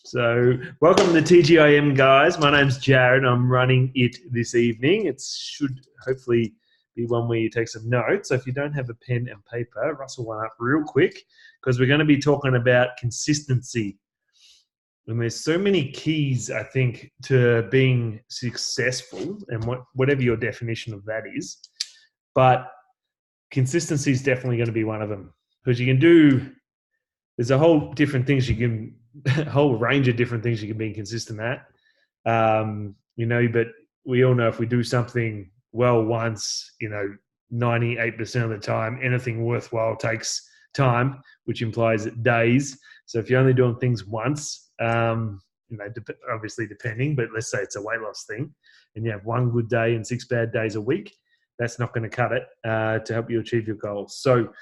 So, welcome to TGIM, guys. My name's Jared. I'm running it this evening. It should hopefully be one where you take some notes. So, if you don't have a pen and paper, rustle one up real quick because we're going to be talking about consistency. And there's so many keys, I think, to being successful, and whatever your definition of that is. But consistency is definitely going to be one of them because you can do. There's a whole different things you can, a whole range of different things you can be consistent at. But we all know if we do something well once, 98% of the time, anything worthwhile takes time, which implies days. So if you're only doing things once, obviously depending, but let's say it's a weight loss thing, and you have one good day and 6 bad days a week, that's not going to cut it to help you achieve your goals. So,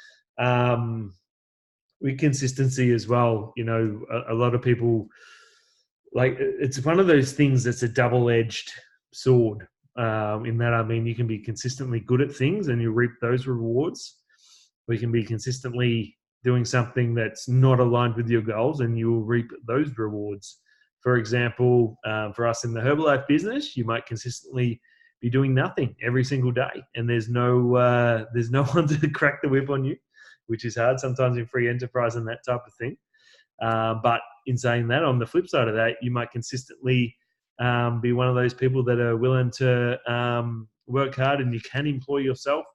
with consistency as well, a lot of people, like, it's one of those things that's a double-edged sword. In that, you can be consistently good at things and you reap those rewards, or you can be consistently doing something that's not aligned with your goals and you will reap those rewards. For example, for us in the Herbalife business, you might consistently be doing nothing every single day, and there's no one to crack the whip on you, which is hard sometimes in free enterprise and that type of thing. But in saying that, on the flip side of that, you might consistently be one of those people that are willing to work hard, and you can employ yourself,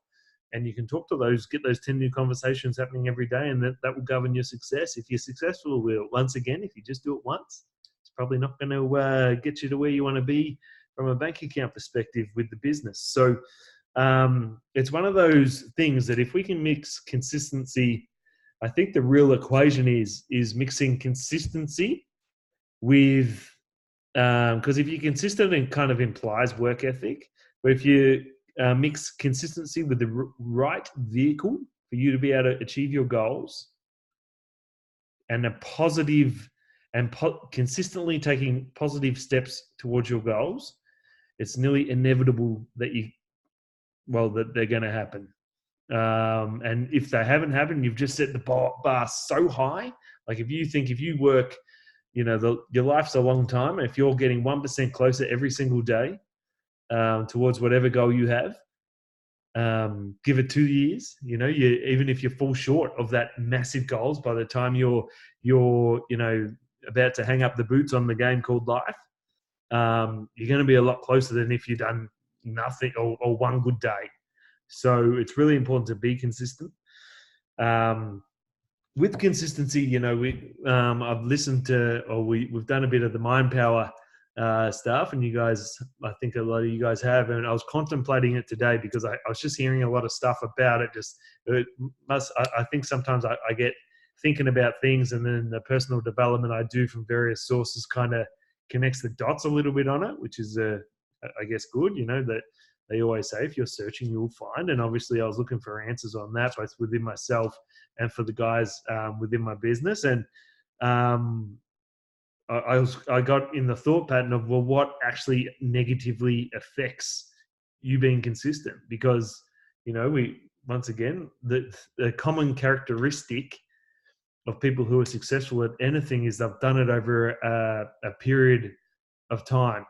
and you can talk to get those 10 new conversations happening every day, and that will govern your success. If you're successful, once again, if you just do it once, it's probably not going to get you to where you want to be from a bank account perspective with the business. So it's one of those things that if we can mix consistency, I think the real equation is mixing consistency with, because if you're consistent, it kind of implies work ethic. But if you mix consistency with the right vehicle for you to be able to achieve your goals, and a positive and consistently taking positive steps towards your goals, it's nearly inevitable that they're going to happen. And if they haven't happened, you've just set the bar so high. Like if you work, your life's a long time. And if you're getting 1% closer every single day towards whatever goal you have, give it 2 years. Even if you fall short of that massive goals, by the time you're about to hang up the boots on the game called life, you're going to be a lot closer than if you've done nothing or one good day. So it's really important to be consistent. With consistency, I've listened to, or we've done a bit of the mind power stuff, and you guys, I think a lot of you guys have, and I was contemplating it today because I was just hearing a lot of stuff about it. I think sometimes I get thinking about things, and then the personal development I do from various sources kind of connects the dots a little bit on it, which is, I guess, good, that they always say, if you're searching, you'll find. And obviously I was looking for answers on that, both within myself and for the guys within my business. And I got in the thought pattern of, well, what actually negatively affects you being consistent? Because, once again, the common characteristic of people who are successful at anything is they've done it over a period of time.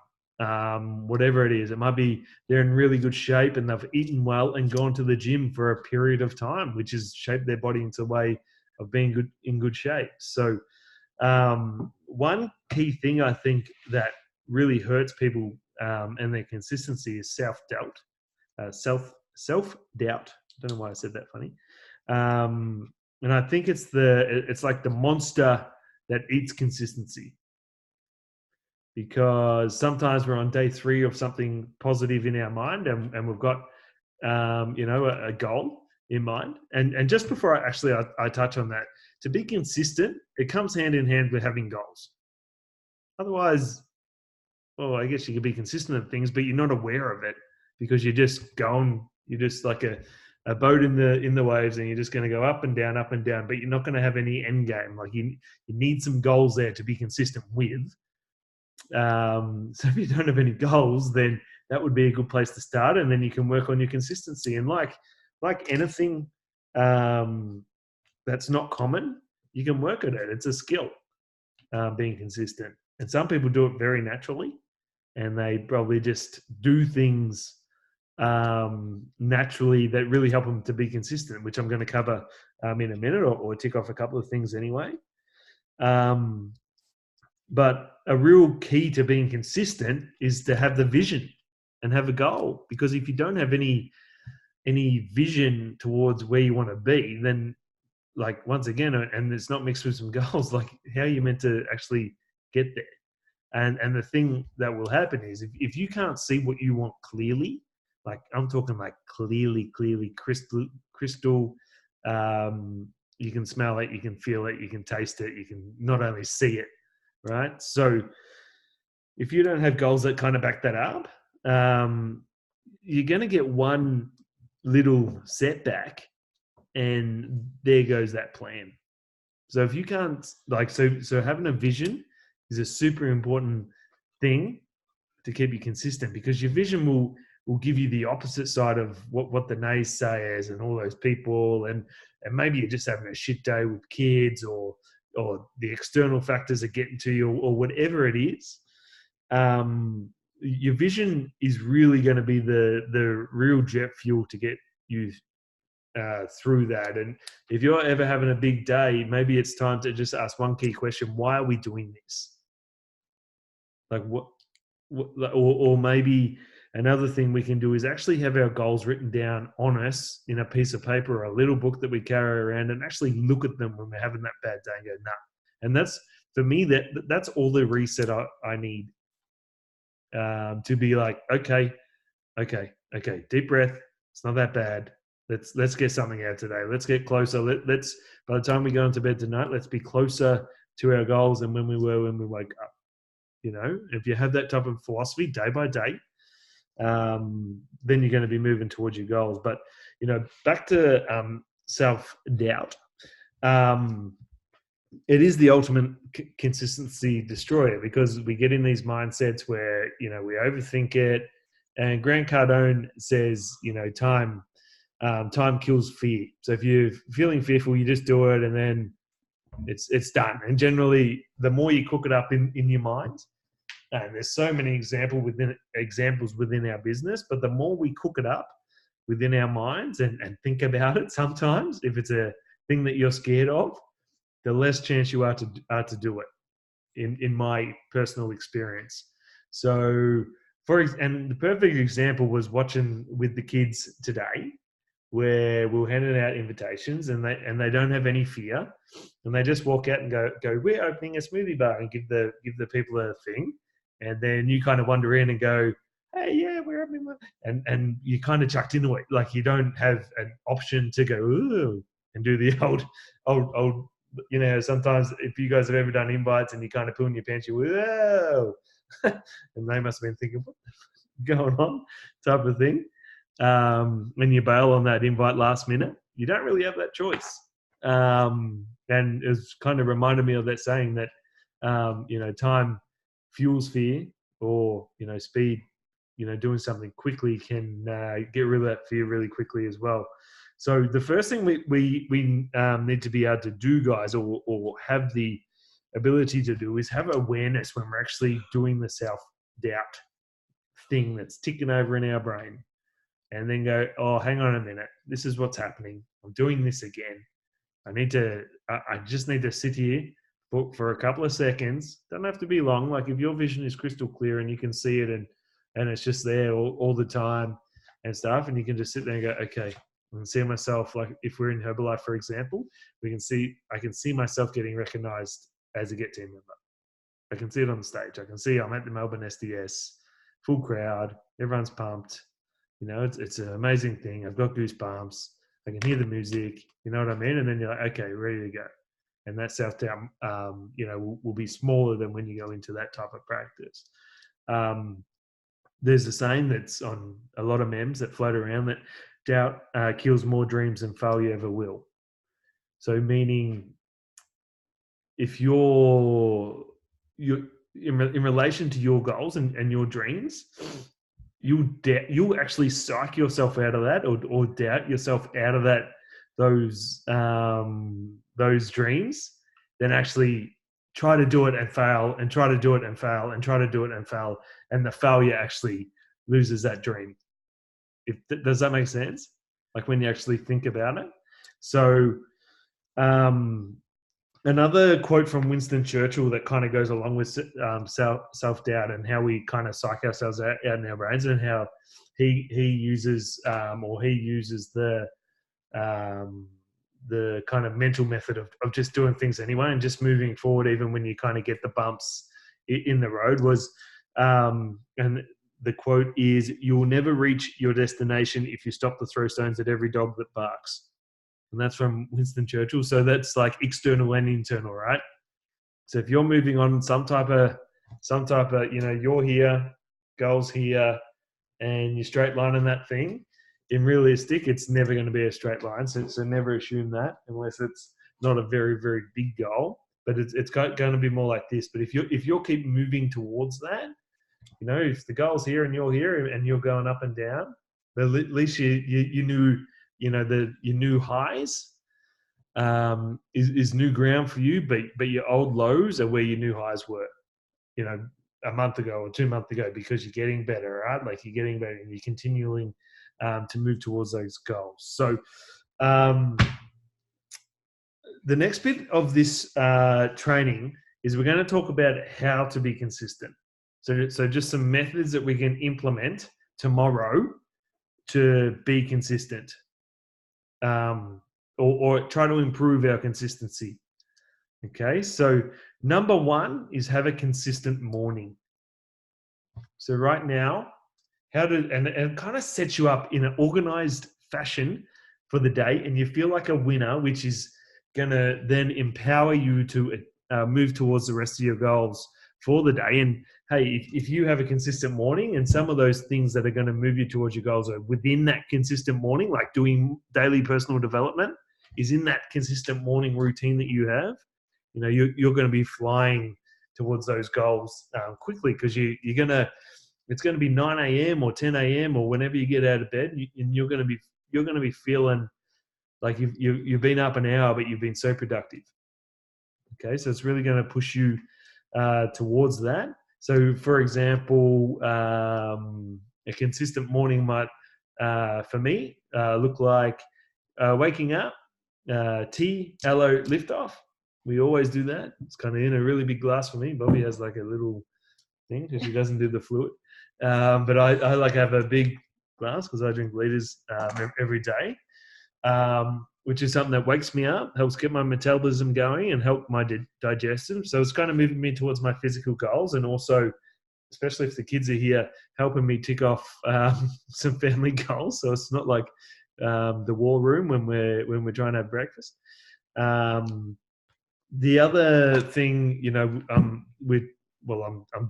Whatever it is, it might be they're in really good shape and they've eaten well and gone to the gym for a period of time, which has shaped their body into a way of being in good shape. So one key thing I think that really hurts people and their consistency is self-doubt. Self-doubt. I don't know why I said that funny. And I think it's like the monster that eats consistency. Because sometimes we're on day 3 of something positive in our mind, and we've got, a goal in mind. And just before I touch on that, to be consistent, it comes hand in hand with having goals. Otherwise, well, I guess you could be consistent at things, but you're not aware of it because you're just like a boat in the waves, and you're just going to go up and down, but you're not going to have any end game. Like you need some goals there to be consistent with. So if you don't have any goals, then that would be a good place to start, and then you can work on your consistency. And like anything that's not common, you can work at it. It's a skill. being consistent. And some people do it very naturally, and they probably just do things naturally that really help them to be consistent, which I'm going to cover in a minute, or tick off a couple of things anyway. But a real key to being consistent is to have the vision and have a goal, because if you don't have any vision towards where you want to be, then, like, once again, and it's not mixed with some goals, like, how are you meant to actually get there? And the thing that will happen is, if you can't see what you want clearly, like I'm talking like clearly, crystal, you can smell it, you can feel it, you can taste it, you can not only see it, right? So if you don't have goals that kind of back that up, you're going to get one little setback, and there goes that plan. So if you can't, like, so having a vision is a super important thing to keep you consistent, because your vision will give you the opposite side of what the naysayers and all those people, and maybe you're just having a shit day with kids, or the external factors are getting to you, or whatever it is. Your vision is really going to be the real jet fuel to get you through that. And if you're ever having a big day, maybe it's time to just ask one key question: why are we doing this? Like, what or maybe another thing we can do is actually have our goals written down on us in a piece of paper or a little book that we carry around, and actually look at them when we're having that bad day and go, nah. And that's, for me, that's all the reset I need, to be like, okay, deep breath. It's not that bad. Let's get something out today. Let's get closer. Let's by the time we go into bed tonight, let's be closer to our goals than when we were when we woke up. You know, if you have that type of philosophy day by day, then you're going to be moving towards your goals. But, you know, back to self-doubt. It is the ultimate consistency destroyer, because we get in these mindsets where, you know, we overthink it. And Grant Cardone says, you know, time kills fear. So if you're feeling fearful, you just do it, and then it's done. And generally, the more you cook it up in your mind, and there's so many examples within our business, but the more we cook it up within our minds and think about it, sometimes if it's a thing that you're scared of, the less chance you are to do it, in my personal experience. So, and the perfect example was watching with the kids today, where we were handing out invitations, and they don't have any fear, and they just walk out and go, we're opening a smoothie bar, and give the people a thing, and then you kind of wander in and go, hey, yeah, we're opening one, and you kind of chucked into it, like you don't have an option to go, ooh, and do the old. You know, sometimes if you guys have ever done invites and you kind of pull in your pants, you whoa, and they must have been thinking, what's going on, type of thing. When you bail on that invite last minute, you don't really have that choice. And it's kind of reminded me of that saying that, you know, time fuels fear, or, you know, speed, you know, doing something quickly can get rid of that fear really quickly as well. So the first thing we need to be able to do, guys, or have the ability to do, is have awareness when we're actually doing the self-doubt thing that's ticking over in our brain, and then go, oh, hang on a minute, this is what's happening. I'm doing this again. I just need to sit here for a couple of seconds. Doesn't have to be long. Like, if your vision is crystal clear and you can see it, and it's just there all the time and stuff, and you can just sit there and go, okay, I can see myself, like if we're in Herbalife, for example, I can see myself getting recognized as a Get Team member. I can see it on the stage. I can see I'm at the Melbourne SDS, full crowd, everyone's pumped. You know, it's an amazing thing. I've got goosebumps. I can hear the music. You know what I mean? And then you're like, okay, ready to go. And that self-doubt, you know, will be smaller than when you go into that type of practice. There's a saying that's on a lot of memes that float around, that doubt kills more dreams than failure ever will. So meaning, if you're in relation to your goals and your dreams, you'll actually psych yourself out of that, or doubt yourself out of that, those dreams, than actually try to do it and fail, and try to do it and fail, and try to do it and fail, and the failure actually loses that dream. Does that make sense? Like when you actually think about it. So another quote from Winston Churchill that kind of goes along with self-doubt and how we kind of psych ourselves out in our brains, and how he uses the kind of mental method of just doing things anyway and just moving forward even when you kind of get the bumps in the road was, and the quote is, "You will never reach your destination if you stop to throw stones at every dog that barks." And that's from Winston Churchill. So that's like external and internal, right? So if you're moving on some type of, you're here, goals here, and you're straight lining that thing, in realistic, it's never going to be a straight line. So never assume that unless it's not a very, very big goal. But it's going to be more like this. But if you keep moving towards that, if the goal's here and you're going up and down, at least you knew, your new highs is new ground for you, but your old lows are where your new highs were, a month ago or 2 months ago, because you're getting better, right? Like you're getting better and you're continuing to move towards those goals. So the next bit of this training is we're going to talk about how to be consistent. So just some methods that we can implement tomorrow to be consistent, or try to improve our consistency. Okay, so number one is have a consistent morning. So right now, and it kind of sets you up in an organized fashion for the day, and you feel like a winner, which is going to then empower you to move towards the rest of your goals for the day. And hey, if you have a consistent morning, and some of those things that are going to move you towards your goals are within that consistent morning, like doing daily personal development is in that consistent morning routine that you have, you're going to be flying towards those goals quickly, because it's going to be 9 a.m. or 10 a.m. or whenever you get out of bed, and you're going to be feeling like you've been up an hour, but you've been so productive. Okay, so it's really going to push you towards that. So, for example, a consistent morning might, for me, look like waking up, tea, hello, lift off. We always do that. It's kind of in a really big glass for me. Bobby has like a little thing because she doesn't do the fluid. But I like have a big glass because I drink liters every day, which is something that wakes me up, helps get my metabolism going, and help my digestive. So it's kind of moving me towards my physical goals, and also, especially if the kids are here, helping me tick off some family goals. So it's not like the war room when we're trying to have breakfast. The other thing, I'm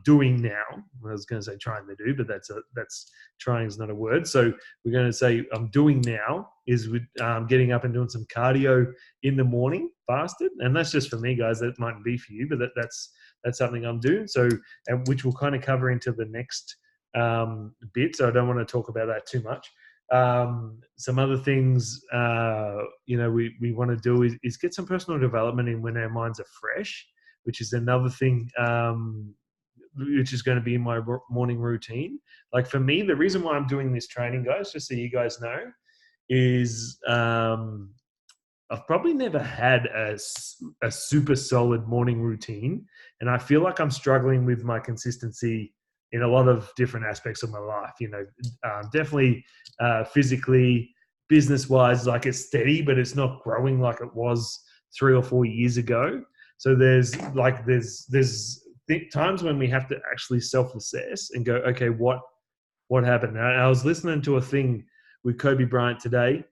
doing now. I was going to say trying to do, but that's trying is not a word. So we're going to say I'm doing now is with getting up and doing some cardio in the morning, fasted, and that's just for me, guys. That mightn't be for you, but that's something I'm doing. So, and which we'll kind of cover into the next bit. So I don't want to talk about that too much. Some other things, we want to do is get some personal development in when our minds are fresh, which is another thing, which is going to be in my morning routine. Like for me, the reason why I'm doing this training, guys, just so you guys know, is I've probably never had a super solid morning routine, and I feel like I'm struggling with my consistency in a lot of different aspects of my life. Definitely physically, business-wise, like it's steady, but it's not growing like it was 3 or 4 years ago. So there's times when we have to actually self-assess and go, okay, what happened? I was listening to a thing with Kobe Bryant today.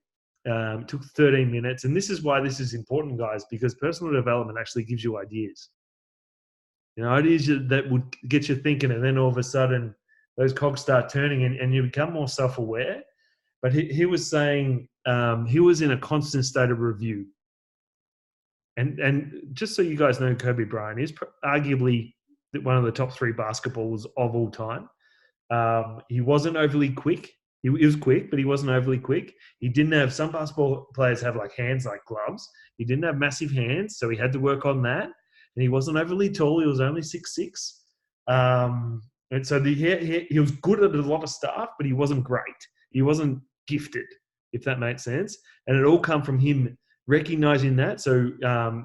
It took 13 minutes. And this is why this is important, guys, because personal development actually gives you ideas. Ideas that would get you thinking, and then all of a sudden those cogs start turning and you become more self-aware. But he was saying he was in a constant state of review. And just so you guys know, Kobe Bryant is arguably one of the top 3 basketballers of all time. He wasn't overly quick. He was quick, but he wasn't overly quick. He didn't have, some basketball players have like hands like gloves. He didn't have massive hands, so he had to work on that. and he wasn't overly tall. He was only 6'6". And so he was good at a lot of stuff, but he wasn't great. He wasn't gifted, if that makes sense. And it all come from him recognizing that. So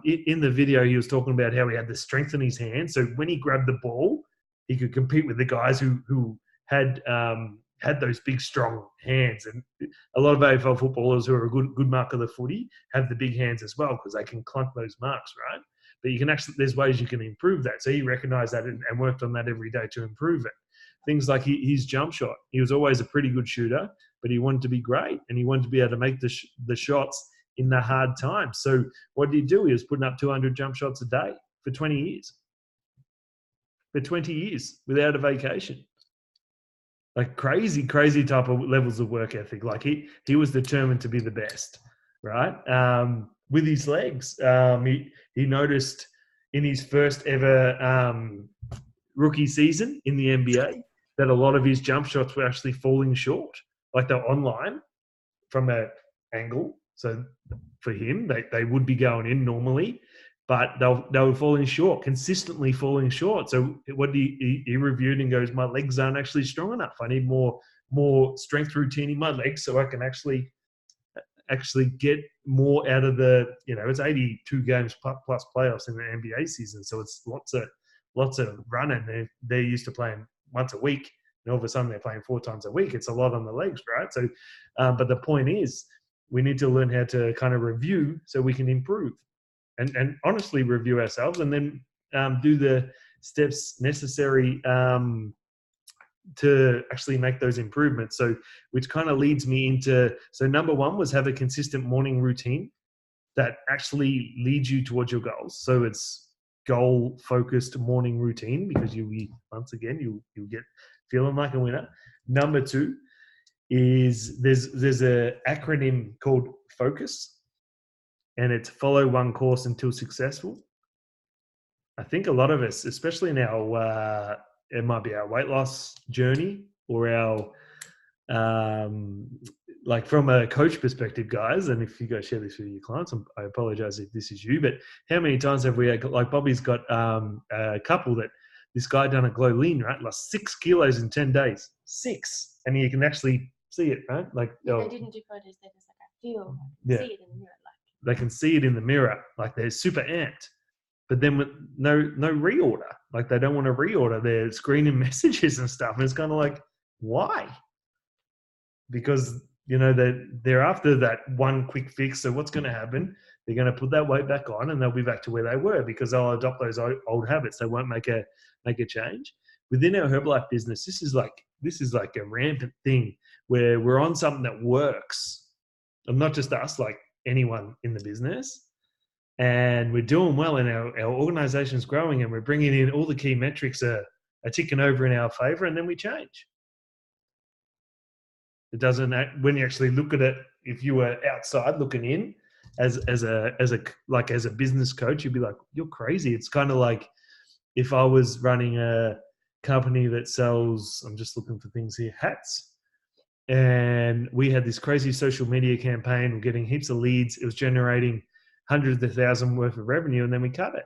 in the video, he was talking about how he had the strength in his hands. So when he grabbed the ball, he could compete with the guys who had those big, strong hands. And a lot of AFL footballers who are a good mark of the footy have the big hands as well, because they can clunk those marks, right? But you can actually, there's ways you can improve that. So he recognized that and worked on that every day to improve it. Things like his jump shot. He was always a pretty good shooter, but he wanted to be great, and he wanted to be able to make the shots in the hard times. So what did he do? He was putting up 200 jump shots a day for 20 years. For 20 years without a vacation. Like crazy type of levels of work ethic. Like he was determined to be the best, right? With his legs. He noticed in his first ever rookie season in the NBA that a lot of his jump shots were actually falling short. Like they're online from an angle. So for him, they would be going in normally, but they were falling short, consistently falling short. So what he reviewed and goes, my legs aren't actually strong enough. I need more strength routine in my legs so I can actually get more out of the, it's 82 games plus playoffs in the NBA season. So it's lots of running. They're used to playing once a week, and all of a sudden they're playing 4 times a week. It's a lot on the legs, right? So, but the point is, we need to learn how to kind of review so we can improve and honestly review ourselves, and then do the steps necessary to actually make those improvements. So, which kind of leads me into, so number 1 was have a consistent morning routine that actually leads you towards your goals. So it's goal-focused morning routine, because you'll get feeling like a winner. Number 2 is there's a acronym called FOCUS, and it's follow one course until successful. I think a lot of us, especially in our it might be our weight loss journey or our like from a coach perspective, guys, and if you go share this with your clients, I apologize if this is you, but how many times have we had, like Bobby's got a couple that this guy done a glow lean, right? Lost 6 kilos in 10 days. 6. And you can actually see it, right? Like they didn't do photos, they just like, I feel, see it in the mirror. They can see it in the mirror, like they're super amped. But then with no reorder, like they don't want to reorder. They're screening messages and stuff. And it's kind of like, why? Because, they're after that one quick fix. So what's going to happen? They're going to put that weight back on and they'll be back to where they were, because they'll adopt those old habits. They won't make a change. Within our Herbalife business, this is like a rampant thing where we're on something that works. And not just us, like anyone in the business. And we're doing well, and our organization's growing, and we're bringing in all the key metrics are ticking over in our favor, and then we change. It doesn't, when you actually look at it, if you were outside looking in as a business coach, you'd be like, you're crazy. It's kind of like if I was running a company that sells, I'm just looking for things here, hats. And we had this crazy social media campaign. We're getting heaps of leads. It was generating hundreds of thousands worth of revenue, and then we cut it.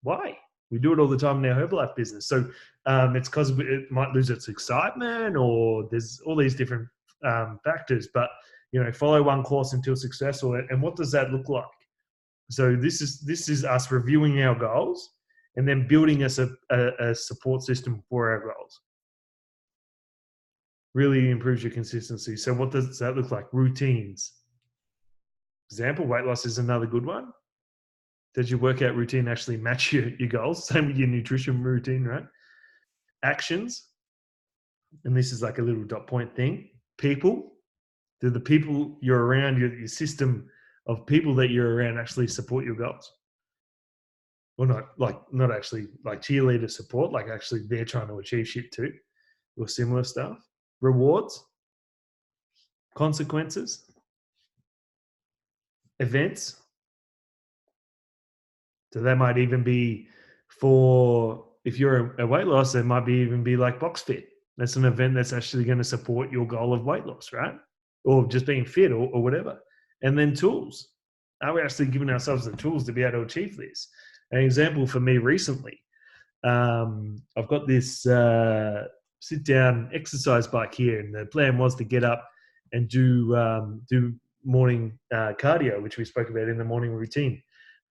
Why? We do it all the time in our Herbalife business. So it's because it might lose its excitement, or there's all these different factors. But follow one course until successful. And what does that look like? So this is us reviewing our goals and then building us a support system for our goals. Really improves your consistency. So what does that look like? Routines. Example, weight loss is another good one. Does your workout routine actually match your goals? Same with your nutrition routine, right? Actions. And this is like a little dot point thing. People. Do the people you're around, your system of people that you're around actually support your goals? Well, not actually like cheerleader support, like actually they're trying to achieve shit too, or similar stuff. Rewards. Consequences. Events. So that might even be for, if you're a weight loss, it might even be like Box Fit. That's an event that's actually going to support your goal of weight loss, right? Or just being fit or whatever. And then tools. Are we actually giving ourselves the tools to be able to achieve this? An example for me recently, I've got this sit-down exercise bike here, and the plan was to get up and do morning cardio, which we spoke about in the morning routine.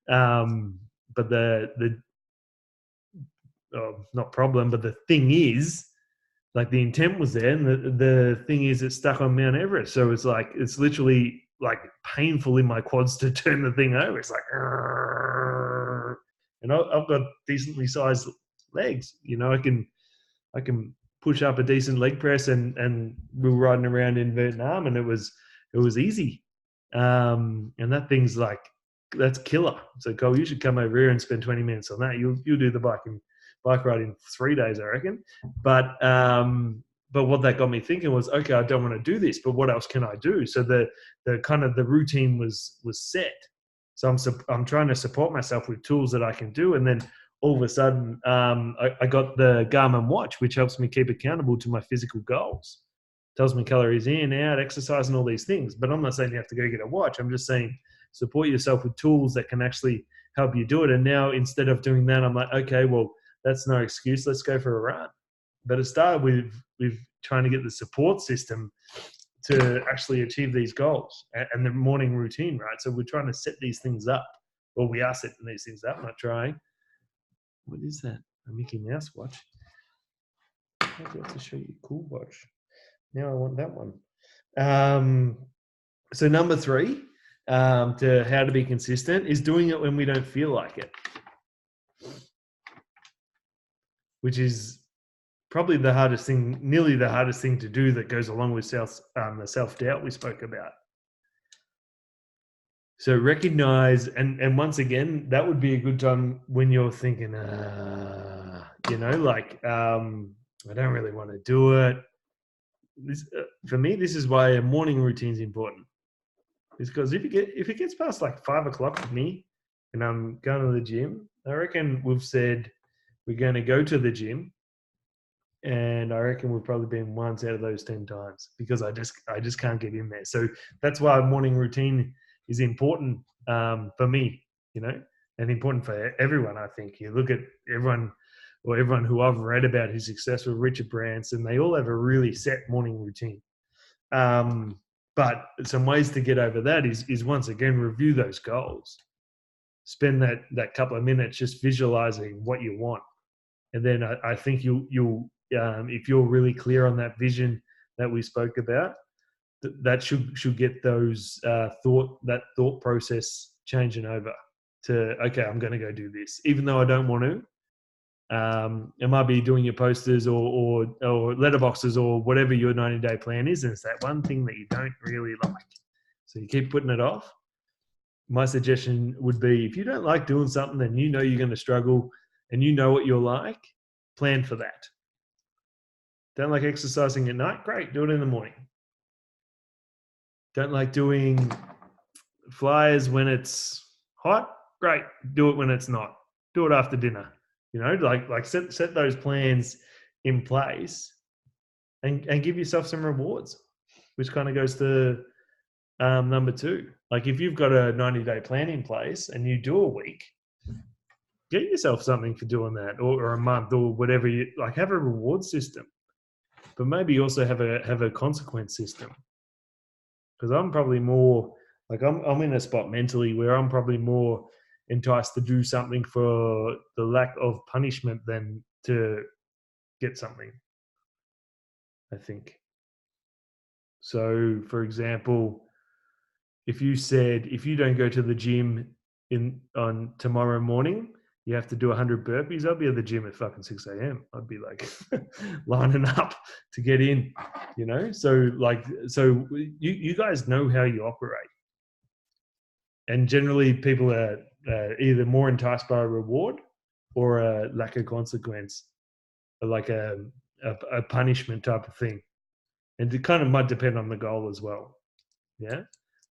But the not problem, but the thing is, like the intent was there, and the thing is, it's stuck on Mount Everest, so it's literally like painful in my quads to turn the thing over. It's like, and I've got decently sized legs. I can push up a decent leg press, and we were riding around in Vietnam, and it was easy. And that thing's like, that's killer. So Cole, you should come over here and spend 20 minutes on that. You'll do the bike ride in 3 days, I reckon. But what that got me thinking was, okay, I don't want to do this, but what else can I do? So the kind of the routine was set. So I'm trying to support myself with tools that I can do, and then all of a sudden, I got the Garmin watch, which helps me keep accountable to my physical goals. Tells me calories in, out, exercise, and all these things. But I'm not saying you have to go get a watch. I'm just saying support yourself with tools that can actually help you do it. And now, instead of doing that, I'm like, okay, well, that's no excuse. Let's go for a run. But it started with trying to get the support system to actually achieve these goals and the morning routine, right? So we're trying to set these things up. Well, we are setting these things up, not trying. What is that? A Mickey Mouse watch? I have to show you a cool watch. Now I want that one. So number 3, to how to be consistent, is doing it when we don't feel like it, which is probably the hardest thing, nearly the hardest thing to do, that goes along with the self-doubt we spoke about. So recognize, and once again, that would be a good time when you're thinking, I don't really want to do it. For me, this is why a morning routine is important. It's because if it gets past like 5 o'clock for me, and I'm going to the gym, I reckon we've said we're going to go to the gym, and I reckon we've probably been once out of those 10 times because I just can't get in there. So that's why a morning routine is important for me, and important for everyone. I think you look at everyone who I've read about who's successful, Richard Branson, they all have a really set morning routine. But some ways to get over that is once again, review those goals. Spend that couple of minutes just visualizing what you want. And then I think you'll if you're really clear on that vision that we spoke about, that should get those thought process changing over to, okay, I'm going to go do this, even though I don't want to. It might be doing your posters or letterboxes or whatever your 90-day plan is, and it's that one thing that you don't really like, so you keep putting it off. My suggestion would be, if you don't like doing something and you're going to struggle and you know what you're like, plan for that. Don't like exercising at night? Great, do it in the morning. Don't like doing flyers when it's hot? Great, do it when it's not. Do it after dinner. Like set those plans in place and give yourself some rewards, which kind of goes to number 2. Like if you've got a 90-day plan in place and you do a week, get yourself something for doing that, or a month, or whatever. You like, have a reward system, but maybe also have a consequence system. Because I'm probably more like I'm in a spot mentally where I'm probably more enticed to do something for the lack of punishment than to get something, I think. So, for example, if you said, if you don't go to the gym on tomorrow morning, you have to do 100 burpees, I'd be at the gym at fucking 6 a.m. I'd be like lining up to get in, So you guys know how you operate. And generally people are either more enticed by a reward or a lack of consequence, or like a punishment type of thing. And it kind of might depend on the goal as well. Yeah.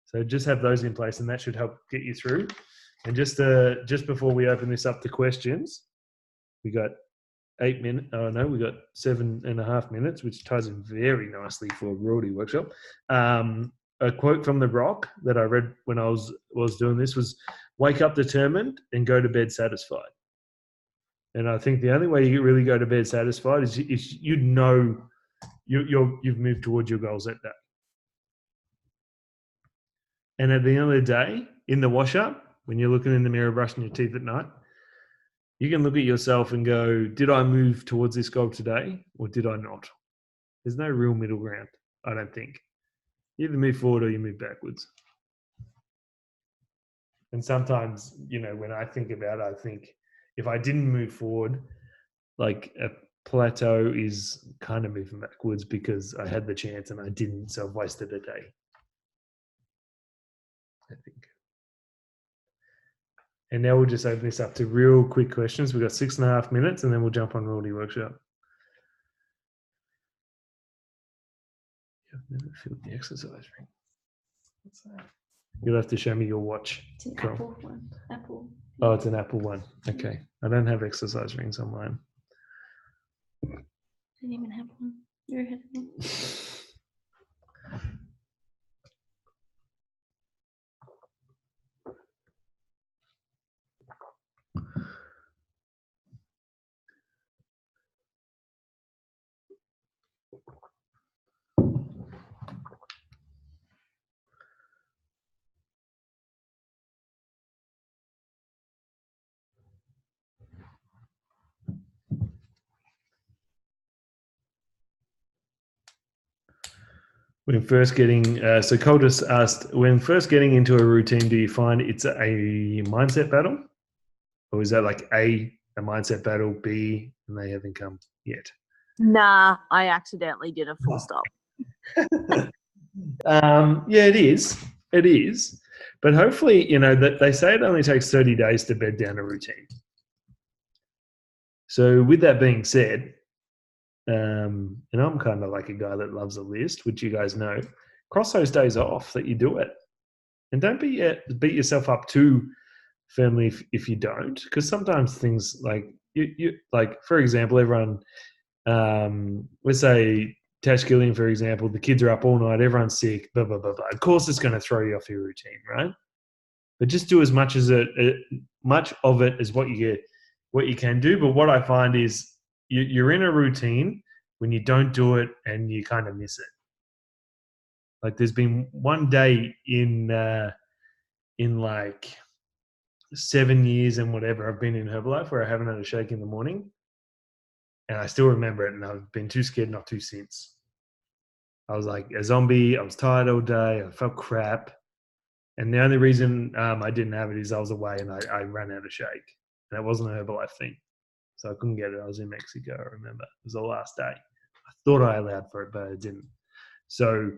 So just have those in place, and that should help get you through. And just before we open this up to questions, we got 8 minutes. Oh no, we got 7.5 minutes, which ties in very nicely for a royalty workshop. A quote from The Rock that I read when I was doing this was, wake up determined and go to bed satisfied. And I think the only way you really go to bed satisfied is you know you've moved towards your goals that day. And at the end of the day, in the wash up, when you're looking in the mirror brushing your teeth at night, you can look at yourself and go, did I move towards this goal today or did I not? There's no real middle ground, I don't think. You either move forward or you move backwards. And sometimes, when I think about it, I think if I didn't move forward, like a plateau is kind of moving backwards because I had the chance and I didn't, so I've wasted a day, I think. And now we'll just open this up to real quick questions. We've got 6.5 minutes and then we'll jump on Rorty Workshop. I've never filled the exercise ring. What's that? You'll have to show me your watch. It's an Apple one. Apple. Oh, it's an Apple one. Okay. I don't have exercise rings on mine. I didn't even have one. You're ahead of me. When first getting, so Cole just asked, when first getting into a routine, do you find it's a mindset battle? Or is that like A mindset battle, B, and they haven't come yet? Nah, I accidentally did a full stop. Yeah, it is. It is. But hopefully, that they say it only takes 30 days to bed down a routine. So with that being said, and I'm kind of like a guy that loves a list, which you guys know, cross those days off that you do it. And don't beat yourself up too firmly if you don't, because sometimes things like, you like, for example, everyone, let's say Tash Gillian, for example, the kids are up all night, everyone's sick, blah, blah, blah, blah. Of course it's going to throw you off your routine, right? But just do as much of it as what you can do. But what I find is you're in a routine when you don't do it and you kind of miss it. Like there's been one day in like 7 years and whatever I've been in Herbalife where I haven't had a shake in the morning. And I still remember it, and I've been too scared not to since. I was like a zombie. I was tired all day. I felt crap. And the only reason I didn't have it is I was away and I ran out of shake. And it wasn't a Herbalife thing. So I couldn't get it. I was in Mexico, I remember. It was the last day. I thought I allowed for it, but I didn't. So,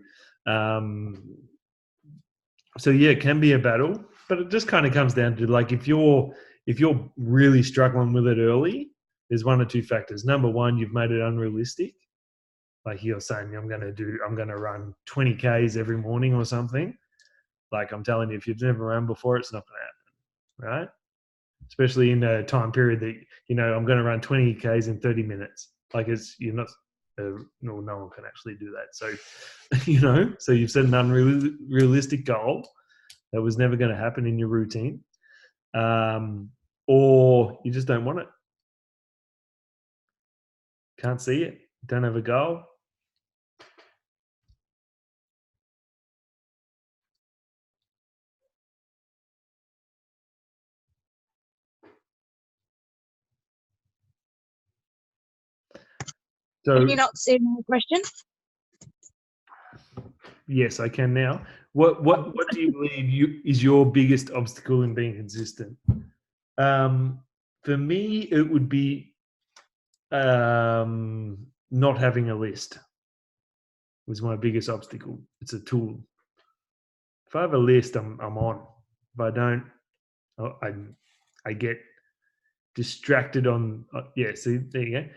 yeah, it can be a battle. But it just kind of comes down to, like, if you're really struggling with it early, there's one or two factors. Number one, you've made it unrealistic. Like you're saying, I'm going to run 20 Ks every morning or something. Like I'm telling you, if you've never run before, it's not going to happen, right? Especially in a time period that, I'm going to run 20 Ks in 30 minutes. Like you're not, no one can actually do that. So, so you've set an unrealistic goal that was never going to happen in your routine. Or you just don't want it. Can't see it. Don't have a goal. So, can you not see my question? Yes, I can now. What do you believe is your biggest obstacle in being consistent? For me, it would be not having a list. Was my biggest obstacle. It's a tool. If I have a list, I'm on. If I don't, I get distracted on. See, there you go.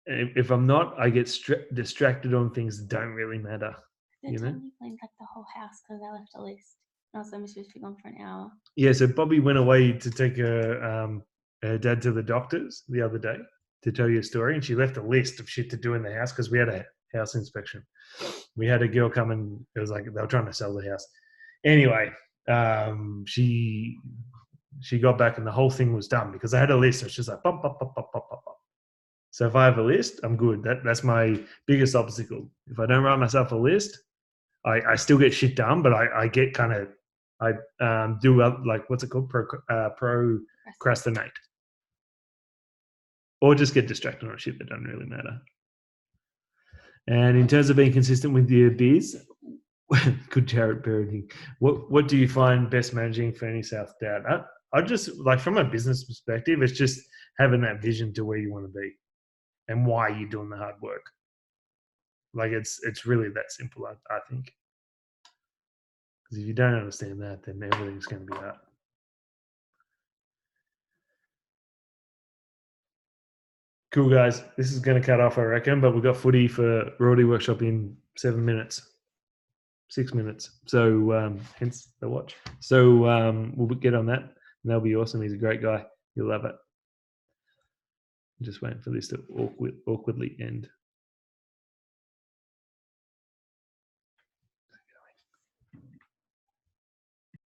If I'm not, I get distracted on things that don't really matter. They totally cleaned like the whole house because I left a list. I was only supposed to be gone for an hour. Yeah, so Bobby went away to take her dad to the doctors the other day to tell you a story, and she left a list of shit to do in the house because we had a house inspection. We had a girl come and it was like they were trying to sell the house. Anyway, she She got back and the whole thing was done because I had a list. So it's just like bump, bump, bump, bump, bump, bump, bump. So if I have a list, I'm good. That's my biggest obstacle. If I don't write myself a list, I still get shit done, but I get kind of, I do like, what's it called? Procrastinate. Or just get distracted on shit that doesn't really matter. And in terms of being consistent with your biz, good Jared parenting. What do you find best managing for any self-doubt? I just, like, from a business perspective, it's just having that vision to where you want to be and why you're doing the hard work. Like, it's really that simple, I think. Because if you don't understand that, then everything's going to be hard. Cool, guys. This is going to cut off, I reckon, but we've got footy for Royalty Workshop in 7 minutes. 6 minutes. So hence the watch. So we'll get on that. And that'll be awesome. He's a great guy. You'll love it. I'm just waiting for this to awkwardly end.